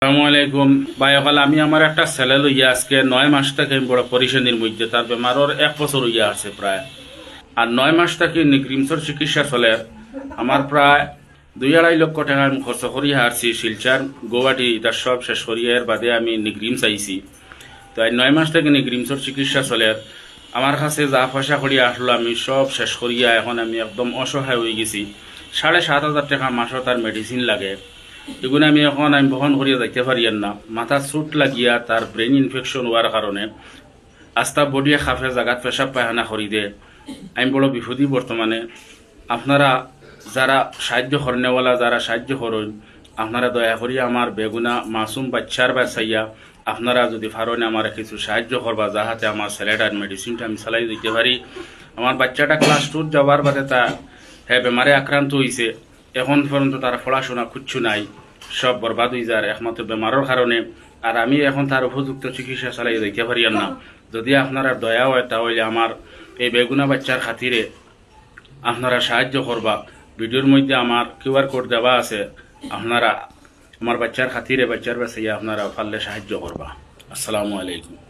আসসালামু আলাইকুম ভাই। আমি আমার একটা ছেলে লইয়া আজকে 9 মাস থেকে বড় পরিশানির মধ্যে, তার বেমারর 1 বছর হইয়া আছে প্রায়। আর 9 মাস থেকে নিগ্রিমসর চিকিৎসা চলে। আমার প্রায় 2-2.5 লক্ষ টাকা আমি খরচ করিয়া হারছি। শিলচার গৌহাটি এটা সব শেষ করিয়া এর বাদে আমি নিগ্রিমস আইছি। তো এই 9 মাস থেকে নিগ্রিমসর চিকিৎসা চলে। আমার কাছে যা পয়সা করিয়া আসলো আমি সব শেষ করিয়া এখন আমি একদম অসহায় হয়ে গেছি। 7,500 টাকা মাসও তার মেডিসিন লাগে। এগুলো আমি বহন করিয়া যাইতে পারিয়ান না। মাথা চুট লাগিয়া তার ব্রেন ইনফেকশন হওয়ার কারণে আস্তা বডিয়ে খাফে জায়গাত পেশাব পায়খানা করি দে। আমি বড় বিপদী বর্তমানে। আপনারা যারা সাহায্য করেনওয়ালা, যারা সাহায্য করেন, আপনারা দয়া করি আমার বেগুনা মাসুম বাচ্চার বাচ্চাইয়া আপনারা যদি পারেন আমার কিছু সাহায্য করবা, যাহাতে আমার ছেলেটার মেডিসিনটা আমি চালাই দিতে পারি। আমার বাচ্চাটা ক্লাস 2 যাওয়ার বাদে তা বেমারে আক্রান্ত হয়েছে। এখন পর্যন্ত তার পড়াশোনা কিচ্ছু নাই, সব বরবাদ হয়ে যায় একমাত্র বেমারের কারণে। আর আমি এখন তার উপযুক্ত চিকিৎসা চালাই দিতে পারি না। যদি আপনারা দয়া হয় তাহলে আমার এই বেগুনা বাচ্চার খাতিরে আপনারা সাহায্য করবা। ভিডিওর মধ্যে আমার QR কোড দেওয়া আছে। আপনারা আমার বাচ্চার খাতিরে বাচ্চার বাসাইয়া আপনারা পারলে সাহায্য করবা। আসসালামু আলাইকুম।